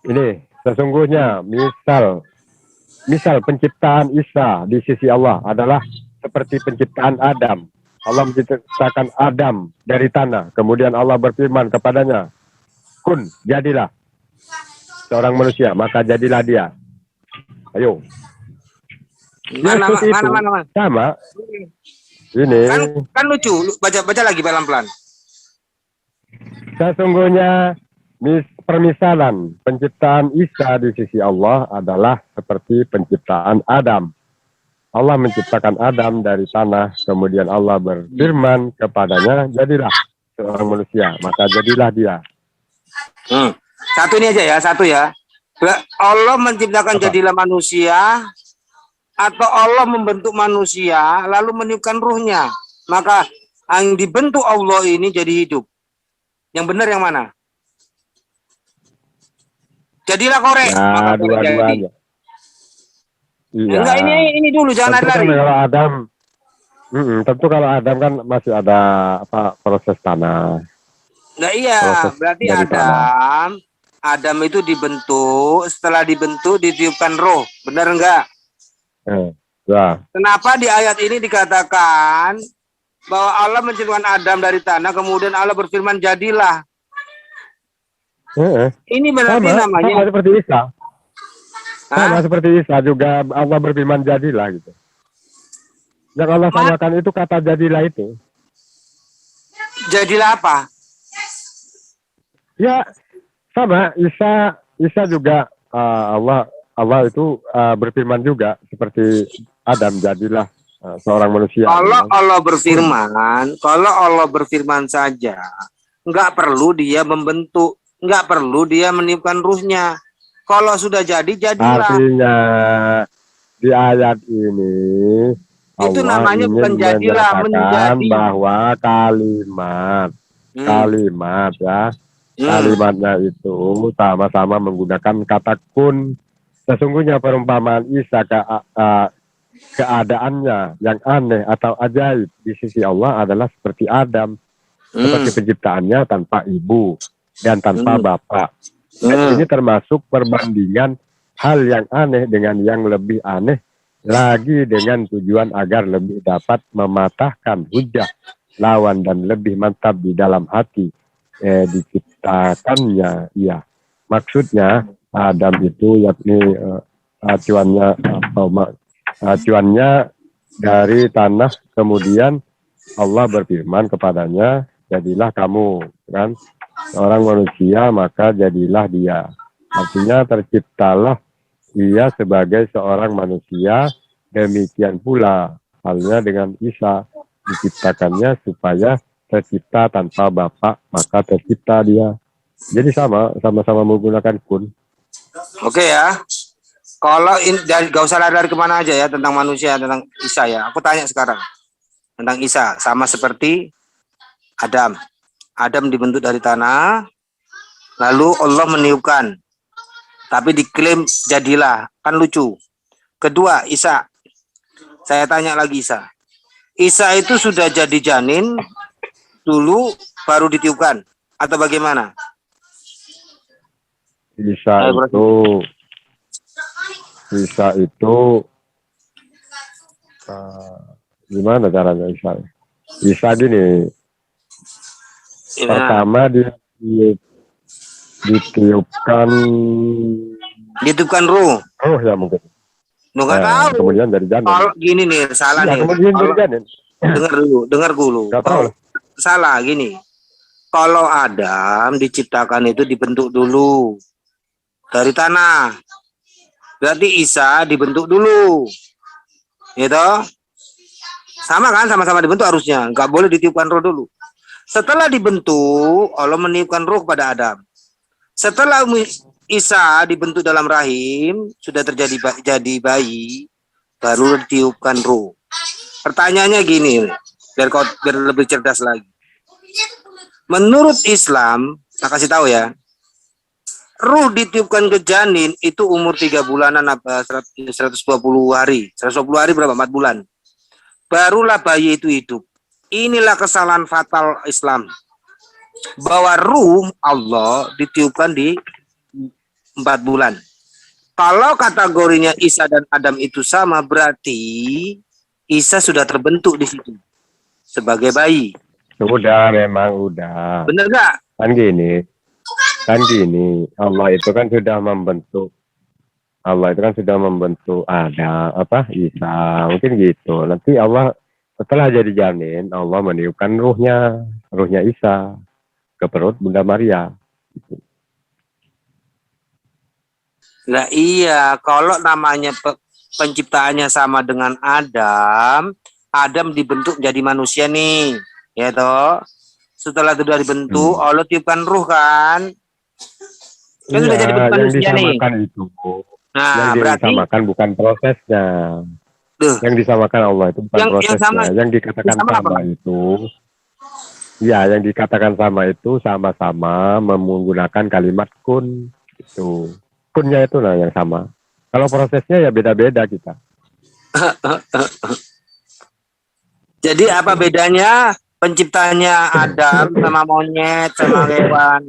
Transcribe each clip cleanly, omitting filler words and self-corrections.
Ini sesungguhnya misal penciptaan Isa di sisi Allah adalah seperti penciptaan Adam. Allah menciptakan Adam dari tanah, kemudian Allah berfirman kepadanya, kun, jadilah seorang manusia, maka jadilah dia. Ayo. Mana, Yesus itu mana. sama. Ini kan lucu, baca lagi pelan-pelan. Sesungguhnya permisalan penciptaan Isa di sisi Allah adalah seperti penciptaan Adam. Allah menciptakan Adam dari tanah, kemudian Allah berfirman kepadanya, jadilah seorang manusia, maka jadilah dia. Satu ini aja ya, satu ya. Allah menciptakan jadilah manusia, atau Allah membentuk manusia lalu meniupkan ruhnya, maka yang dibentuk Allah ini jadi hidup. Yang benar yang mana? Jadilah korek. Nah, dua-duanya. Iya. Enggak, ini dulu, jangan lari. Kalau Adam, tentu kalau Adam kan masih ada proses tanah. Nah iya, berarti Adam itu dibentuk, setelah dibentuk ditiupkan roh, benar enggak? Ya. Kenapa di ayat ini dikatakan bahwa Allah menciptakan Adam dari tanah, kemudian Allah berfirman jadilah. Ini berarti namanya sama seperti Isa. Sama seperti Isa juga Allah berfirman jadilah gitu. Yang Allah samakan itu kata jadilah itu. Jadilah apa? Ya sama, Isa juga Allah itu berfirman juga seperti Adam, jadilah seorang manusia. Kalau Allah berfirman saja, nggak perlu dia membentuk, nggak perlu dia meniupkan ruhnya. Kalau sudah jadi, jadilah. Artinya di ayat ini itu Allah namanya bukan jadilah, menjadi. Bahwa kalimat ya, kalimatnya itu sama-sama menggunakan kata kun. Sesungguhnya perumpamaan Isa keadaannya yang aneh atau ajaib di sisi Allah adalah seperti Adam, seperti penciptaannya tanpa ibu dan tanpa bapak. Dan ini termasuk perbandingan hal yang aneh dengan yang lebih aneh lagi, dengan tujuan agar lebih dapat mematahkan hujah lawan dan lebih mantap di dalam hati diciptakannya. Ya, maksudnya Adam itu yakni acuannya dari tanah, kemudian Allah berfirman kepadanya, jadilah kamu, kan, seorang manusia, maka jadilah dia. Artinya terciptalah ia sebagai seorang manusia. Demikian pula halnya dengan Isa, diciptakannya supaya tercipta tanpa bapak, maka tercipta dia. Jadi sama-sama menggunakan kun. Oke ya. Kalau gak usah lari kemana aja ya tentang manusia, tentang Isa ya. Aku tanya sekarang tentang Isa, sama seperti Adam. Adam dibentuk dari tanah, lalu Allah meniupkan, tapi diklaim jadilah, kan lucu. Kedua, Isa, saya tanya lagi Isa itu sudah jadi janin dulu baru ditiupkan atau bagaimana? Isa itu gimana caranya Isa gini. Pertama dia ditiupkan ruh ya mungkin. Nggak tahu. Kemudian dari janin. Kalau gini nih, salah nih. Kemudian dari janin. Dengar dulu. Salah gini. Kalau Adam diciptakan itu dibentuk dulu dari tanah. Berarti Isa dibentuk dulu. Gitu. Sama kan, sama-sama dibentuk harusnya. Nggak boleh ditiupkan roh dulu. Setelah dibentuk, Allah meniupkan roh kepada Adam. Setelah Isa dibentuk dalam rahim, sudah jadi bayi, baru ditiupkan roh. Pertanyaannya gini, biar lebih cerdas lagi. Menurut Islam, saya kasih tahu ya, ruh ditiupkan ke janin itu umur 3 bulanan, 120 hari. 120 hari berapa? 4 bulan. Barulah bayi itu hidup. Inilah kesalahan fatal Islam. Bahwa ruh Allah ditiupkan di 4 bulan. Kalau kategorinya Isa dan Adam itu sama, berarti Isa sudah terbentuk di situ sebagai bayi. Sudah, memang udah. Bener gak? Kan gini, Allah itu kan sudah membentuk Isa, mungkin gitu. Nanti Allah setelah jadi janin, Allah meniupkan ruhnya Isa ke perut Bunda Maria. Nah iya, kalau namanya penciptaannya sama dengan Adam, Adam dibentuk jadi manusia nih, ya toh. Setelah itu sudah dibentuk, Allah tiupkan ruh kan. Kan sudah jadi bentuk manusia nih. Itu. Nah, yang disamakan bukan prosesnya. Yang disamakan Allah itu bukan prosesnya. Yang dikatakan sama itu, ya, yang dikatakan sama itu sama-sama menggunakan kalimat kun. Itu kunnya itu lah yang sama. Kalau prosesnya ya beda-beda kita. Jadi apa bedanya penciptanya Adam sama monyet sama hewan?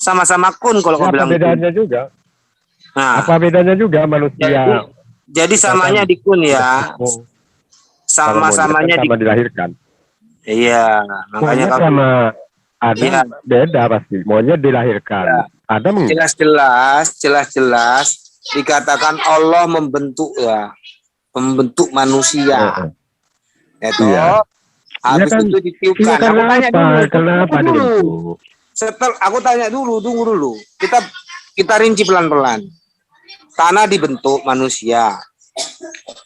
Sama-sama kun kalau kau bilang. Apa bedanya juga? Nah, apa bedanya juga manusia? Jadi samanya di kun ya. Sama-samanya sama dilahirkan. Iya, makanya kalau sama Adam ya, beda pasti. Monyet dilahirkan. Ya. Adam jelas-jelas dikatakan Allah membentuk manusia. Itu. Iya. Habis kan, itu ditiupkan. Aku tanya dulu. Kenapa dibentuk? Aku tanya dulu, tunggu dulu. Kita rinci pelan-pelan. Tanah dibentuk manusia.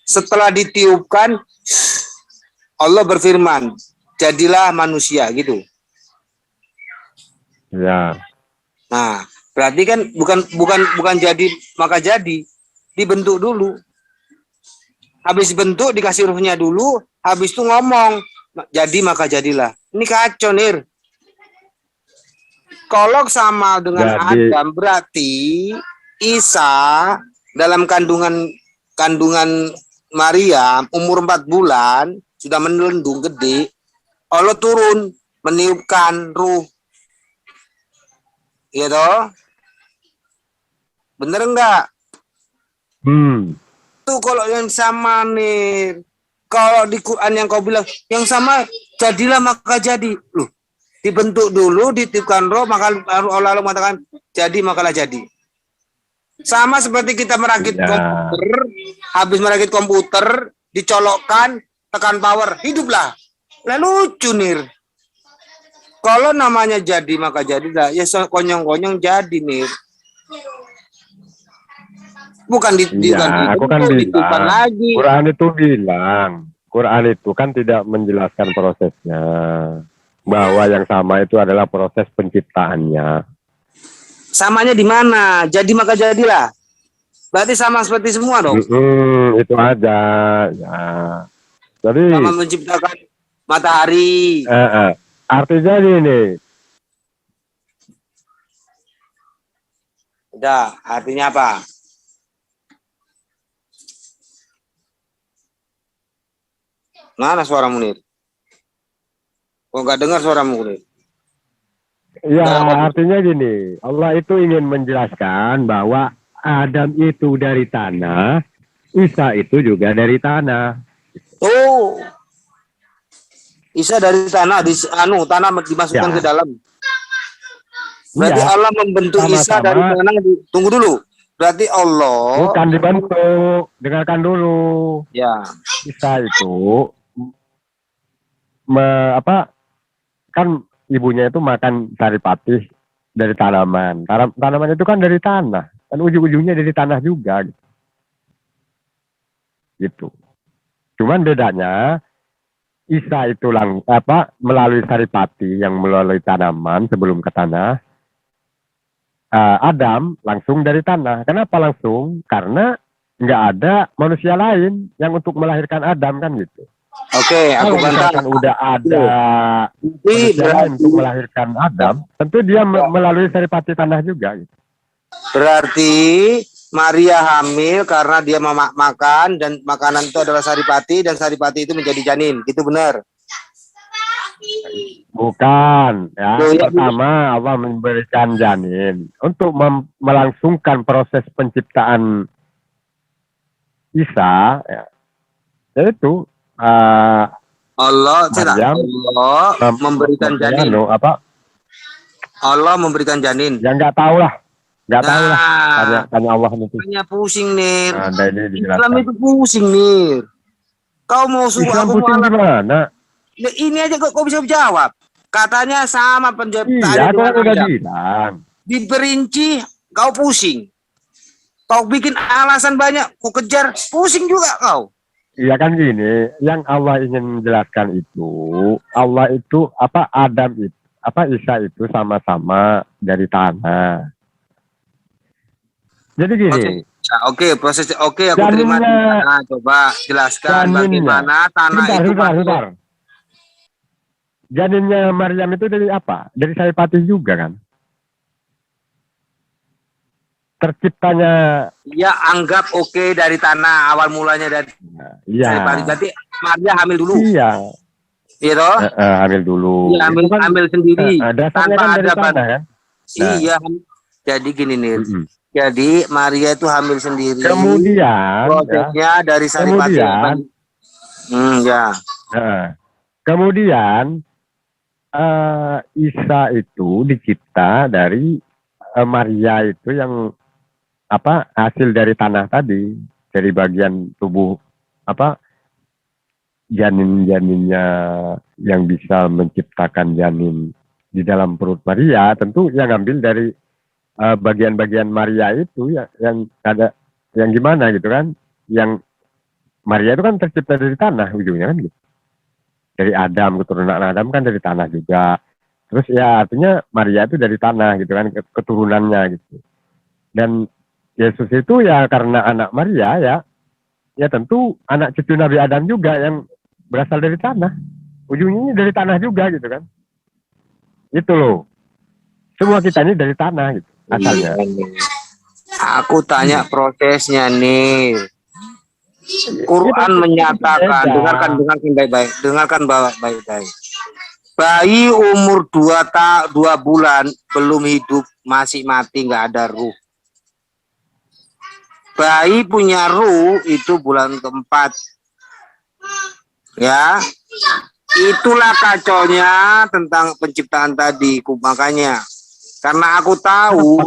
Setelah ditiupkan, Allah berfirman, jadilah manusia gitu. Ya. Nah, berarti kan bukan jadi maka jadi, dibentuk dulu. Habis dibentuk dikasih ruhnya dulu, habis itu ngomong, jadi maka jadilah. Ini kacau, Nir. Kalau sama dengan Adam berarti Isa dalam kandungan Maria umur 4 bulan sudah melendung gede, Allah turun meniupkan ruh. Iya toh? Bener enggak? Tuh kalau yang sama nih, kalau di Quran yang kau bilang yang sama jadilah maka jadi. Loh, dibentuk dulu, ditiupkan roh, maka Allah mengatakan jadi makalah jadi. Sama seperti kita merakit komputer, habis merakit komputer, dicolokkan, tekan power, hiduplah. Lalu lucu Nir. Kalau namanya jadi maka jadilah, ya konyong-konyong jadi Nir. Bukan aku kan bilang, lagi. Quran itu kan tidak menjelaskan prosesnya. Bahwa yang sama itu adalah proses penciptaannya. Samanya di mana? Jadi maka jadilah. Berarti sama seperti semua dong. Itu aja. Ya. Jadi sama menciptakan matahari. Artinya gini. Udah, artinya apa? Mana suara Munir? Kok nggak dengar suaramu Munir? Ya, artinya gini, Allah itu ingin menjelaskan bahwa Adam itu dari tanah, Isa itu juga dari tanah. Oh, Isa dari tanah, tanah dimasukkan ke dalam. Berarti Allah membentuk Isa dari tanah. Tunggu dulu. Berarti Allah bukan dibentuk. Dengarkan dulu. Ya. Isa itu kan ibunya itu makan saripati dari tanaman. Tanaman itu kan dari tanah. Kan ujung-ujungnya dari tanah juga. Gitu. Cuman bedanya Isa itu melalui saripati yang melalui tanaman sebelum ke tanah. Adam langsung dari tanah. Kenapa langsung? Karena nggak ada manusia lain yang untuk melahirkan Adam kan gitu. Oke, aku bantah. Udah ada manusia lain untuk melahirkan Adam, tentu dia melalui saripati tanah juga. Gitu. Berarti Maria hamil karena dia makan dan makanan itu adalah saripati dan saripati itu menjadi janin, gitu benar? Bukan, ya. Oh, ya, Pertama Allah memberikan janin untuk melangsungkan proses penciptaan Isa, ya. Yaitu Allah tidak. Maryam Allah memberikan janin. Allah memberikan janin. Ya nggak tahu lah, Nah, tanya Allah nanti. Tanya pusing nih. Nah, ini Islam itu pusing nih. Kau mau suruh Islam aku pusing gimana? Nah, ini aja kok bisa jawab. Katanya sama penciptaan. Iya, aku kan udah bilang. Diperinci, kau pusing. Kau bikin alasan banyak, kau kejar, pusing juga kau. Iya kan gini, yang Allah ingin menjelaskan itu, Allah itu Adam itu, Isa itu sama-sama dari tanah. Jadi gini. Oke, prosesnya oke, aku terima. Nah, coba jelaskan bagaimana tanah itu. Bentar. Janinnya Maryam itu dari apa? Dari Saripati juga kan? Terciptanya. Ya, anggap oke dari tanah, awal mulanya dari. Iya. Berarti Maria hamil dulu. Iya. Iya, hamil dulu. Ya, hamil sendiri. Dasarnya kan dari tanah kan? Iya. Jadi gini nih. Jadi Maria itu hamil sendiri. Kemudian prosesnya dari Saripati. Kemudian Isa itu dicipta dari Maria itu yang hasil dari tanah tadi, dari bagian tubuh janin-janinnya yang bisa menciptakan janin di dalam perut Maria, tentu yang ngambil dari bagian-bagian Maria itu yang ada yang gimana gitu kan, yang Maria itu kan tercipta dari tanah ujungnya kan gitu. Dari Adam, keturunan Adam kan dari tanah juga. Terus ya artinya Maria itu dari tanah gitu kan, keturunannya gitu. Dan Yesus itu ya karena anak Maria ya tentu anak cucu Nabi Adam juga yang berasal dari tanah. Ujungnya dari tanah juga gitu kan. Itu loh. Semua kita ini dari tanah gitu asalnya. Aku tanya prosesnya nih. Quran menyatakan, dengarkan baik-baik, dengarkan baik-baik. Bayi umur 2 bulan belum hidup, masih mati, nggak ada ruh. Bayi punya ruh itu bulan keempat. Ya, itulah kacaunya tentang penciptaan tadi. Makanya, karena aku tahu.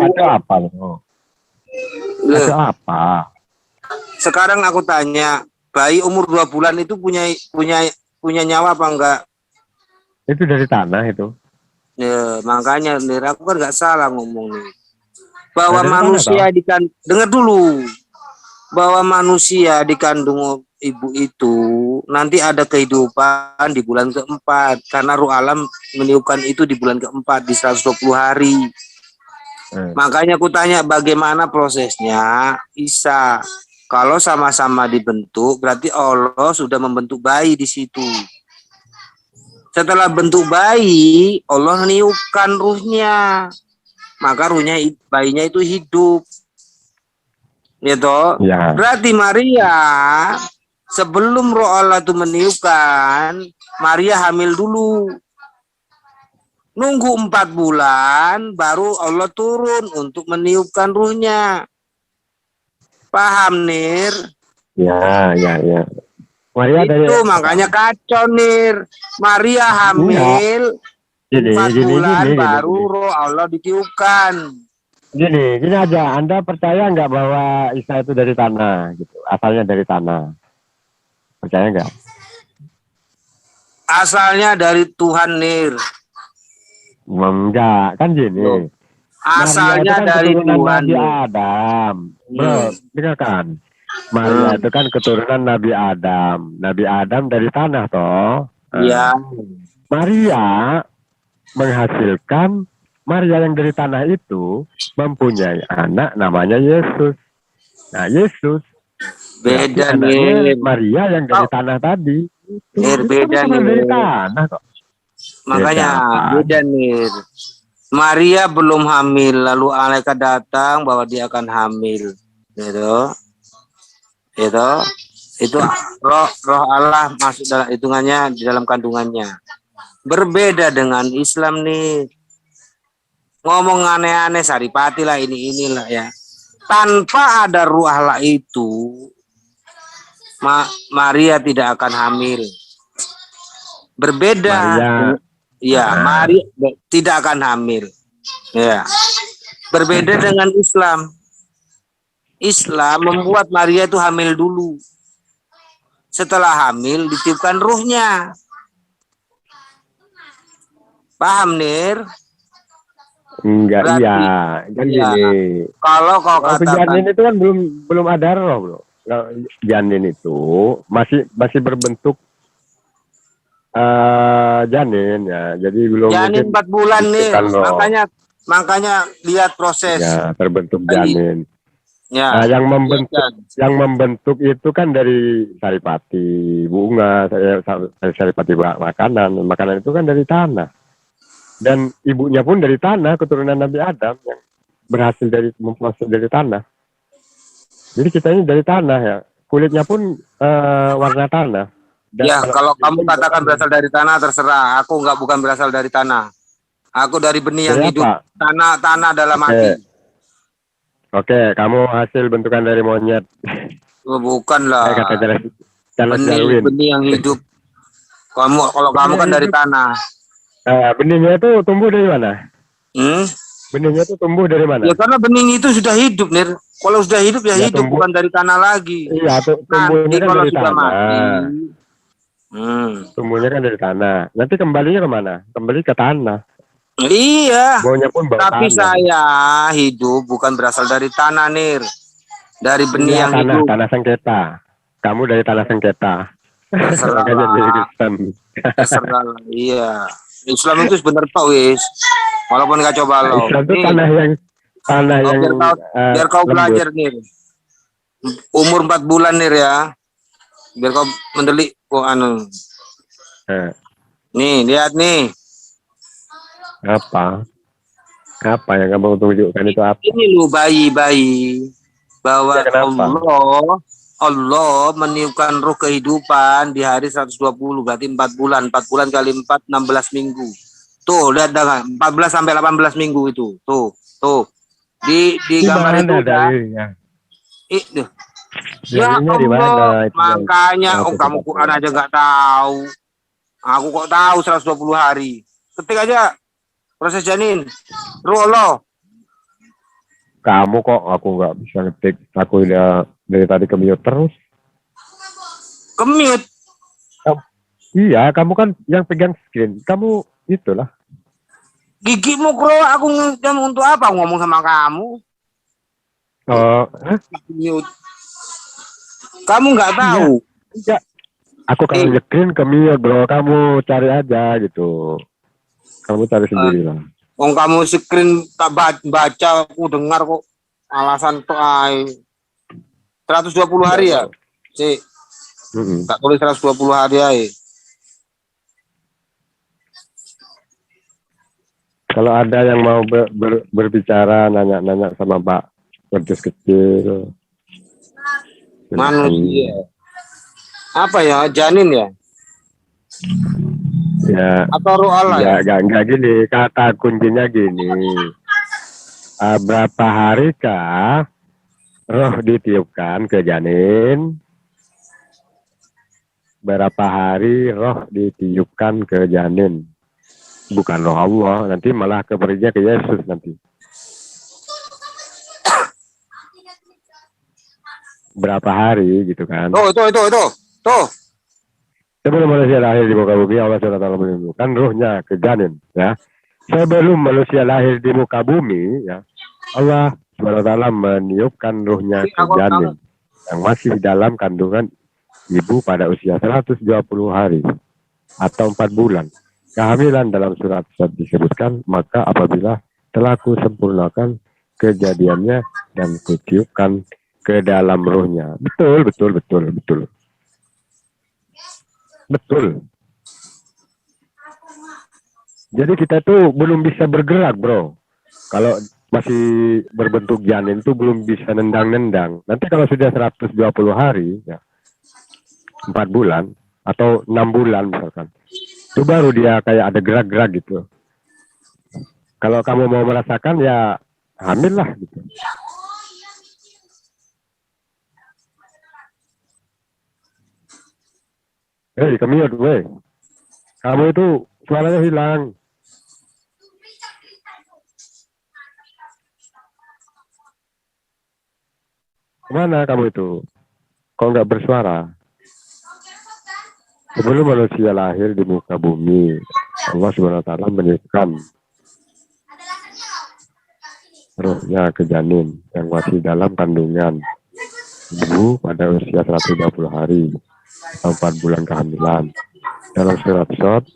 Apa? Sekarang aku tanya, bayi umur 2 bulan itu punya nyawa apa enggak? Itu dari tanah itu. Ya, makanya aku kan nggak salah ngomong nih. Bahwa manusia dengar dulu. Bahwa manusia dikandung ibu itu nanti ada kehidupan di bulan keempat, karena ruh alam meniupkan itu di bulan keempat di 120 hari. Makanya aku tanya bagaimana prosesnya Isa. Kalau sama-sama dibentuk, berarti Allah sudah membentuk bayi di situ. Setelah bentuk bayi, Allah meniupkan ruhnya. Maka bayinya itu hidup. Gitu. Ya. Berarti Maria, sebelum roh Allah itu meniupkan, Maria hamil dulu. Nunggu 4 bulan, baru Allah turun untuk meniupkan ruhnya. Paham, Nir? Ya. Maria itu dari, makanya kacau, Nir. Maria hamil 4 bulan baru roh Allah ditiupkan. Gini aja, Anda percaya nggak bahwa Isa itu dari tanah, gitu? Asalnya dari tanah. Percaya nggak? Asalnya dari Tuhan, Nir. Enggak, kan gini. Asalnya kan dari Tuhan. Nabi Adam. Bro, dengarkan. Maria itu kan keturunan Nabi Adam. Nabi Adam dari tanah toh. Iya. Maria menghasilkan, Maria yang dari tanah itu mempunyai anak namanya Yesus. Nah, Yesus beda nih. Maria yang dari tanah tadi. Beda nih. Dari tanah kok. Makanya beda nih. Maria belum hamil, lalu malaikat datang bahwa dia akan hamil. Itu roh Allah masuk dalam hitungannya di dalam kandungannya. Berbeda dengan Islam nih. Ngomong aneh-aneh Saripati lah inilah ya. Tanpa ada ruh Allah itu, Maria tidak akan hamil. Berbeda. Maria. Ya, Maria tidak akan hamil. Ya. Berbeda dengan Islam. Islam membuat Maria itu hamil dulu. Setelah hamil ditiupkan ruhnya. Paham, Nir? Enggak, Berarti, iya. Kan ya, gini. kalau kau katakan janin itu kan belum ada roh, bro. Janin itu masih berbentuk janin ya. Jadi belum janin 4 bulan nih. roh. Makanya lihat proses. Ya, terbentuk janin. Ya. Nah, yang membentuk itu kan dari saripati bunga, saripati makanan itu kan dari tanah. Dan ibunya pun dari tanah, keturunan Nabi Adam yang berhasil memproses dari tanah. Jadi kita ini dari tanah ya, kulitnya pun warna tanah. Dan ya, kalau kamu katakan berasal dari tanah terserah. Aku bukan berasal dari tanah. Aku dari benih yang hidup. Tanah dalam hati. Oke, kamu hasil bentukan dari monyet. Bukan lah. Benih yang hidup. Kalau kamu kan dari tanah. Benihnya itu tumbuh dari mana? Benihnya itu tumbuh dari mana? Ya karena benih itu sudah hidup, Nir. Kalau sudah hidup ya hidup, bukan dari tanah lagi. Iya, tumbuhnya kan dari tanah. Mati. Tumbuhnya kan dari tanah. Nanti kembalinya kemana? Kembali ke tanah. Iya. Baunya pun bau tapi tanah. Saya hidup bukan berasal dari tanah, Nir. Dari benih yang hidup. Tanah sengketa. Kamu dari tanah sengketa. Terserah. Terserah. Iya. Islam itu sebenarnya wis. Walaupun gak coba lo. Islam itu tanah yang biar kau belajar, Nir. Umur 4 bulan, Nir ya. Biar kau mendelik Nih, lihat nih. Apa yang kamu tunjukkan itu apa? Ini lu bayi bahwa Allah meniupkan ruh kehidupan di hari 120, berarti 4 bulan. 4 bulan kali 4, 16 minggu. Tuh, lihat dengan 14 sampai 18 minggu itu. Tuh. Di gambar itu itu. Ya Allah, makanya kamu Quran aja nggak tahu. Aku kok tahu 120 hari. Ketik aja proses janin. Ruh Allah. Kamu kok aku nggak bisa ngetik. Aku udah dari tadi kemute terus. Kemute? Iya, kamu kan yang pegang screen. Kamu itulah. Gigimu bro, aku untuk apa ngomong sama kamu? Mute. Kamu nggak tahu? Iya. Aku kalau screen kemute bro. Kamu cari aja gitu. Kamu cari sendiri lah. Kamu screen tak baca, aku dengar kok alasan tuh 120 hari ya, sih. Tak tulis 120 hari ay. Kalau ada yang mau berbicara, nanya sama Pak Wedus kecil. Manusia. Apa ya, janin ya? Ya. Atau ruh Allah ya? Enggak gini, kata kuncinya gini. Berapa harikah roh ditiupkan ke janin? Berapa hari roh ditiupkan ke janin? Bukan roh Allah, nanti malah keberinya ke Yesus nanti. Berapa hari gitu kan? Tuh. Sebelum manusia lahir di muka bumi, Allah SWT menunjukkan ruhnya ke janin, ya. Sebelum manusia lahir di muka bumi, ya, Allah SWT meniupkan ruhnya ke janin yang masih dalam kandungan ibu pada usia 120 hari atau 4 bulan. Kehamilan dalam surat disebutkan, maka apabila telah kusempurnakan kejadiannya dan kutiupkan ke dalam ruhnya. Betul. Jadi kita tuh belum bisa bergerak, bro. Kalau masih berbentuk janin tuh belum bisa nendang-nendang. Nanti kalau sudah 120 hari, ya, 4 bulan atau 6 bulan misalkan, Itu baru dia kayak ada gerak-gerak gitu. Kalau kamu mau merasakan ya hamil lah gitu. Hei, kemiut, weh. Kamu itu suaranya hilang. Kemana kamu itu? Kok nggak bersuara? Sebelum manusia lahir di muka bumi, Allah SWT menitipkan ruhnya ke janin yang masih dalam kandungan ibu pada usia 120 hari atau 4 bulan kehamilan. Dalam surat Shad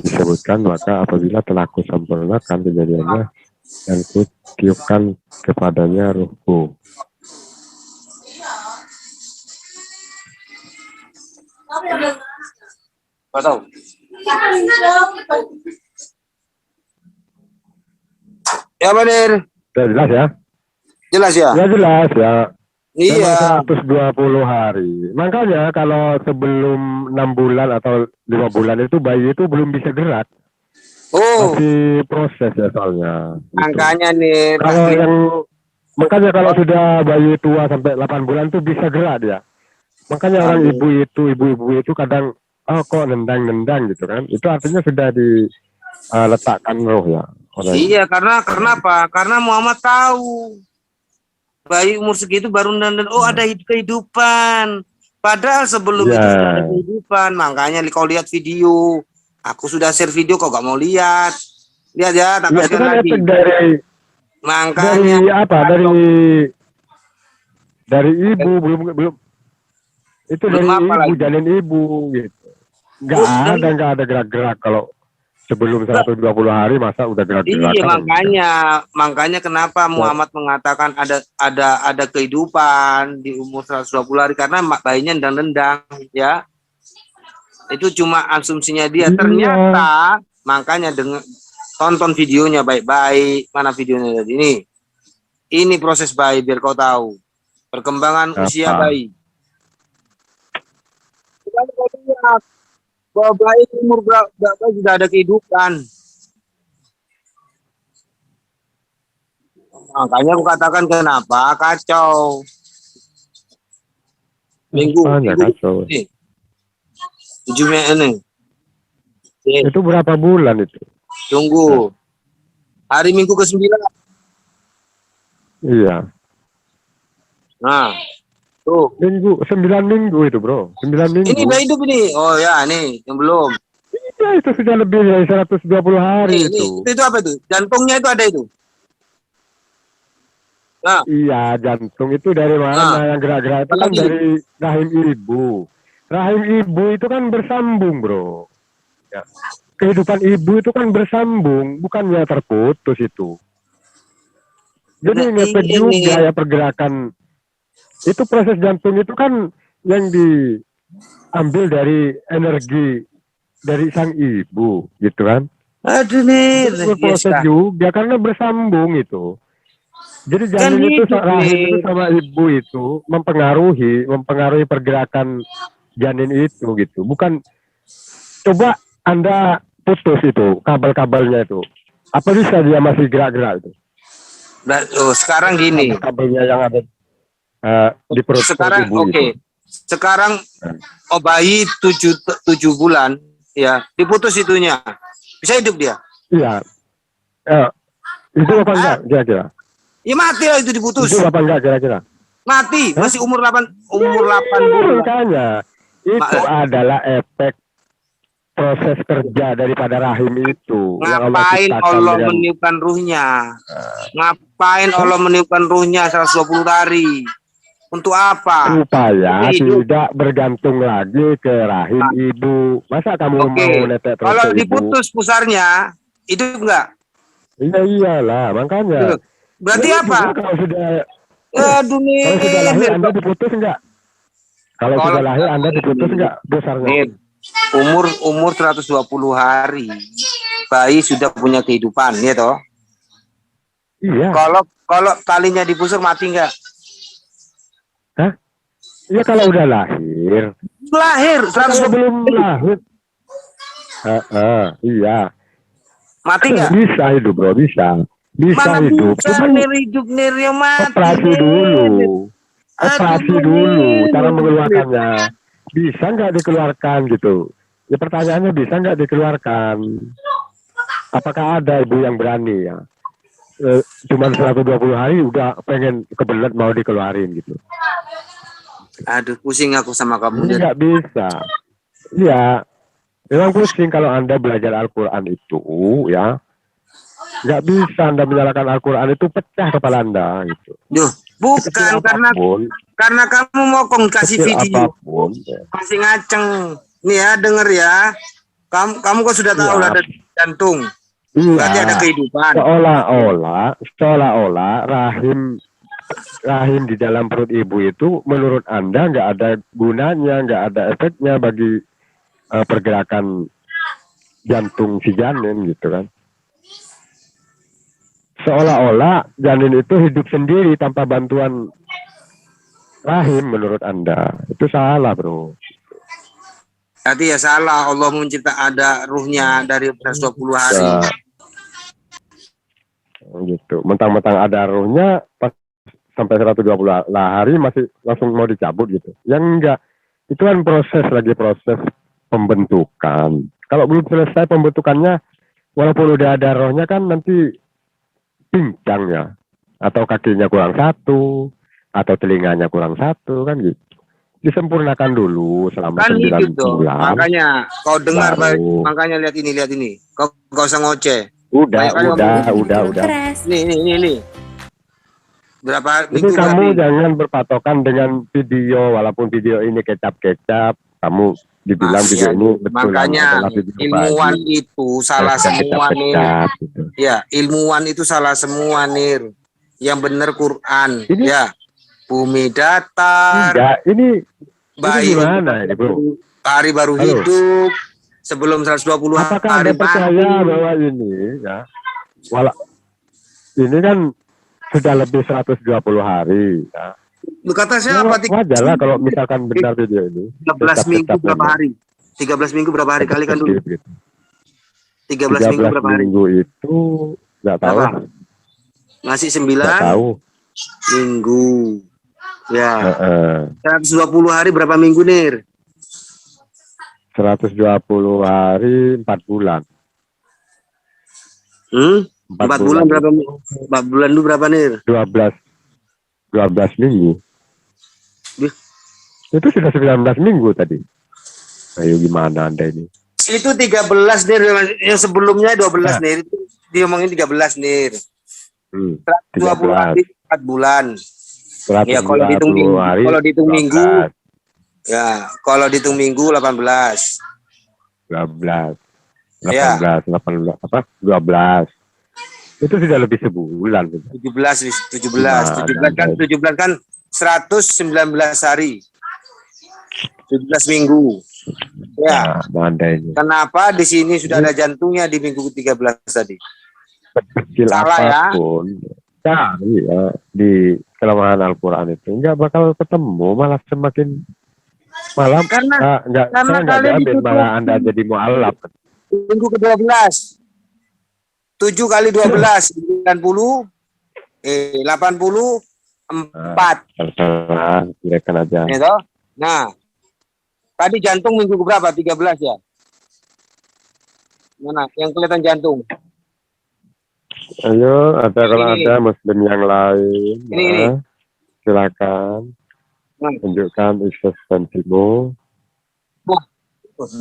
disebutkan, maka apabila telah kusempurnakan kejadiannya dan kutiupkan kepadanya ruhku. Nggak tahu. Ya benar. Jelas ya? Jelas ya? Ya jelas ya. Iya. 120 hari. Makanya kalau sebelum 6 bulan atau 5 bulan itu bayi itu belum bisa gerak. Oh, Masih proses ya soalnya. Gitu. makanya nih. Kalau yang makanya kalau sudah bayi tua sampai 8 bulan tuh bisa gerak dia. Makanya orang ibu-ibu itu kadang kok nendang-nendang gitu kan. Itu artinya sudah diletakkan roh ya. Iya, karena kenapa? Karena Muhammad tahu bayi umur segitu baru dan ada kehidupan. Padahal sebelum itu sudah ada kehidupan. Makanya kau lihat video. Aku sudah share video, kau gak mau lihat. Lihat ya, tak itu kan lagi. efek dari makanya dari apa? Dari ibu belum itu belum dari apa ibu lagi? janin ibu gitu. Nggak ada gerak-gerak kalau sebelum 120 hari masa udah gerak-gerak. Iya, makanya kenapa Muhammad mengatakan ada kehidupan di umur 120 hari karena bayinya nendang-nendang ya. Itu cuma asumsinya dia. Ternyata makanya tonton videonya baik-baik. Mana videonya tadi? Ini proses bayi biar kau tahu perkembangan usia bayi. Kalau kau lihat bahwa bayi umur berapa sudah ada kehidupan. Makanya aku katakan kenapa kacau. Minggu kacau. 7 Mei ini. Itu berapa bulan itu? Tunggu. Hari Minggu ke-9. Iya. Nah, tuh. 9 minggu itu, Bro. 9 minggu. Ini udah hidup ini. Oh ya, nih yang belum. Iya, itu sudah lebih dari 120 hari itu. Itu apa itu? Jantungnya itu ada itu. Nah. Iya, jantung itu dari mana yang gerak-gerak itu kan dari rahim ibu. Rahim ibu itu kan bersambung, Bro. Ya. Kehidupan ibu itu kan bersambung, bukannya terputus itu. Jadi ngefek juga ya pergerakan. Itu proses jantung itu kan yang diambil dari energi dari sang ibu, gitu kan? Aduh nih, itu proses juga karena bersambung itu. Jadi janin itu rahim itu sama ibu itu mempengaruhi pergerakan janin itu gitu. Bukan coba Anda putus itu kabel-kabelnya itu. Apa bisa dia masih gerak-gerak itu? Nah, sekarang gini. Kabelnya yang ada di perut sekarang ibu itu. Sekarang bayi 7 bulan ya, diputus itunya. Bisa hidup dia? Iya. Itu apa enggak kira-kira? Ya mati lah itu diputus. Itu apa enggak kira-kira? Mati, masih umur 8 bulan. Makanya itu adalah efek proses kerja daripada rahim itu. Ngapain Allah meniupkan ruhnya? Ngapain Allah meniupkan ruhnya 120 hari? Untuk apa? Supaya tidak bergantung lagi ke rahim ibu. Masa kamu mau netek terus? Kalau diputus pusarnya, hidup enggak? Iya iyalah, makanya. Berarti apa? Kalau sudah kalau sudah lahir Anda diputus enggak? Kalau sudah lahir Anda diputus enggak besarnya? Umur 120 hari bayi sudah punya kehidupan, ya toh? Iya. Kalau talinya dipusar mati enggak? Hah? Iya kalau udah lahir. Lahir 120 belum lahir. Iya. Mati nggak? Bisa hidup bro, bisa. Bisa Mana hidup. bisa Cuman Nir hidup Nir yang mati operasi Nir. dulu. Operasi Aduh dulu. Nir. Cara mengeluarkannya. Bisa nggak dikeluarkan gitu? Ya pertanyaannya bisa nggak dikeluarkan? Apakah ada ibu yang berani ya? Cuman 120 hari udah pengen kebelet mau dikeluarin gitu. Aduh pusing aku sama kamu Ini Nir. nggak bisa. Iya, memang pusing kalau Anda belajar Al-Quran itu ya. Nggak bisa Anda menyalahkan Al-Quran, itu pecah kepala Anda gitu. Duh, Sekecil bukan apapun, karena kamu mau kasih sekecil video apapun. Ya. masih ngaceng. Nih ya denger ya. Kamu kok sudah tahu Iya, ada jantung. iya. Berarti ada kehidupan. Seolah-olah rahim di dalam perut ibu itu menurut Anda nggak ada gunanya, nggak ada efeknya bagi pergerakan jantung si janin gitu kan. Seolah-olah janin itu hidup sendiri tanpa bantuan rahim menurut Anda. Itu salah bro. Berarti ya salah. Allah mencipta ada ruhnya dari 120 hari. Ya, gitu. Mentang-mentang ada ruhnya pas sampai 120 hari masih langsung mau dicabut gitu. Yang enggak, itu kan proses pembentukan. Kalau belum selesai pembentukannya, walaupun udah ada rohnya kan nanti pincang ya. Atau kakinya kurang satu, atau telinganya kurang satu kan gitu. Disempurnakan dulu selama Kan 9 hidup dong. bulan. Makanya kau dengar baru. makanya lihat ini. Kau gak usah ngoceh. Udah. Ini Nih. Berapa minggu kamu berarti? jangan berpatokan dengan video, walaupun video ini kecap-kecap, kamu dibilang video ini betul makanya adalah video ilmuwan baru. itu salah semua Nir. Gitu. Ya, ilmuwan itu salah semua Nir. Yang benar Quran, Ini, ya. Bumi datar. Enggak, ini Bayi gimana ini, Bro? Hari baru Halo? hidup sebelum 120 Apakah hari Anda percaya bahwa ini ya? Ini kan sudah lebih 120 hari ya. Lu kata saya apa? Wajar lah kalau misalkan benar video ini. 13 minggu berapa hari? 13 minggu berapa hari kali kan dulu? 13 minggu berapa hari? Minggu itu nggak tahu. Masih 9 tahu. Minggu. Ya. 120 hari berapa minggu, Nir? 120 hari 4 bulan. 4 bulan berapa? 4 bulan itu berapa, Nir? 12 minggu. Itu sudah 19 minggu tadi. Ayo gimana Anda ini? Itu 13 Nir, yang sebelumnya 12 Nir. Itu dia ngomongin 13 Nir. 120 hari 4 bulan. Ya kalau dihitung minggu, kalau dihitung minggu 18. 12 itu sudah lebih sebulan. 17 kan 119 hari, 17 minggu. Ya. Kenapa di sini sudah ada jantungnya di minggu ke-13 tadi? Kecil salah apapun, ya di kelemahan Al-Quran itu nggak bakal ketemu, malah semakin malam karena malah Anda jadi mu'alaf. Minggu ke-12 7 kali 12 90 84 silakan aja. Nah tadi jantung minggu berapa? 13 ya. Mana yang kelihatan jantung? Ayo, kalau ada muslim yang lain, silakan tunjukkan eksistensimu.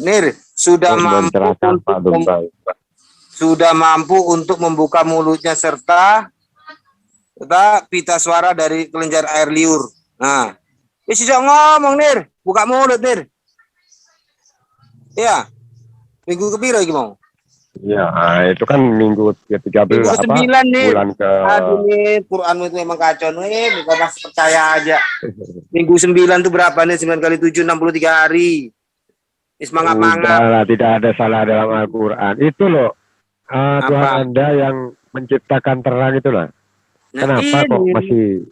Nir, sudah mampu untuk membuka mulutnya serta pita suara dari kelenjar air liur. Nah, bisa ngomong Nir, buka mulut Nir. Ya, minggu kepiro gimana? Ya, itu kan minggu ke-13 bulan ke. Aduh nih, Quran itu memang kacau nih, kau masih percaya aja. Minggu 9 itu berapa nih? 9 kali 7 63 hari. Semangat mangap. Tidak ada salah dalam Al-Quran. Itu loh. Tuhan Anda yang menciptakan terang itu lah. Kenapa kok masih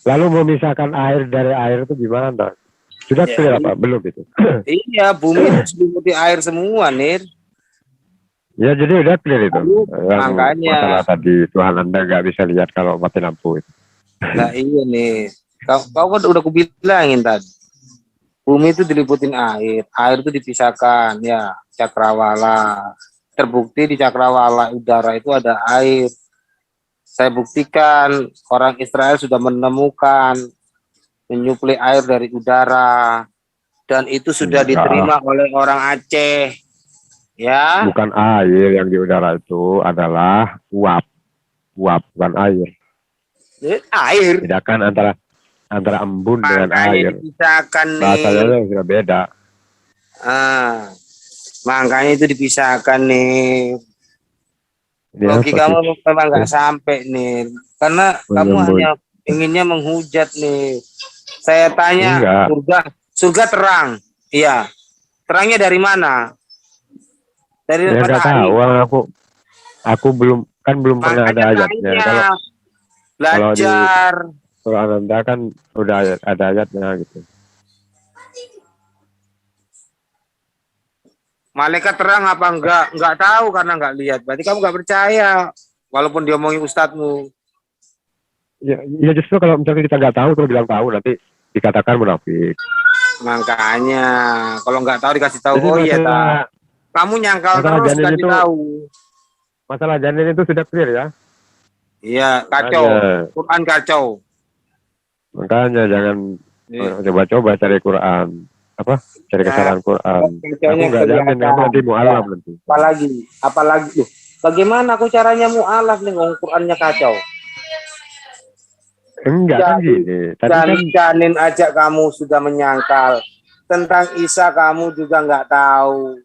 lalu memisahkan air dari air itu gimana? Sudah Ya, clear apa? Belum itu. iya, bumi itu diselimuti air semua, Nir. Ya jadi udah clear itu. Yang Makanya. masalah tadi Tuhan Anda nggak bisa lihat kalau mati lampu itu. Nah iya nih, kau kan udah kubilangin tadi. Bumi itu diliputin air itu dipisahkan, ya cakrawala. Terbukti di cakrawala udara itu ada air. Saya buktikan orang Israel sudah menemukan menyuplai air dari udara dan itu sudah Enggak. diterima oleh orang Aceh. Ya, Bukan air yang di udara itu adalah uap. Uap bukan air. air. Bedakan antara embun dengan Makanya air. dipisahkan Bahasanya nih. sudah beda. Makanya itu dipisahkan nih. Ini Logikamu apa sih? memang nggak sampai nih, karena kamu Menyembun. hanya inginnya menghujat nih. Saya tanya, Enggak. surga terang, iya. Terangnya dari mana? Dari Ya nggak matahari. tahu. Aku belum pernah ada Makanya ayatnya. tanya, Kalau di belajar. Quran Anda kan udah ada ayatnya gitu. Malaikat terang apa enggak? Enggak tahu karena enggak lihat. Berarti kamu enggak percaya. Walaupun dia omongin ustadzmu. Ya justru kalau misalnya kita nggak tahu terus bilang tahu nanti dikatakan munafik. Makanya kalau enggak tahu dikasih tahu. Jadi Oh iya tak. Kamu nyangkal masalah terus janin kasih itu- tahu. Masalah janin itu sudah clear ya. Iya, kacau. Makanya, Quran kacau. makanya jangan coba-coba cari Quran. Cari kesalahan Quran. Aku nggak jamin kamu nanti mu'alaf nanti. Apalagi loh. Bagaimana aku caranya mu'alaf nih ngomong Qurannya kacau? Enggak kan gini. Tadi kan Janin aja kamu sudah menyangkal. Tentang Isa kamu juga nggak tahu.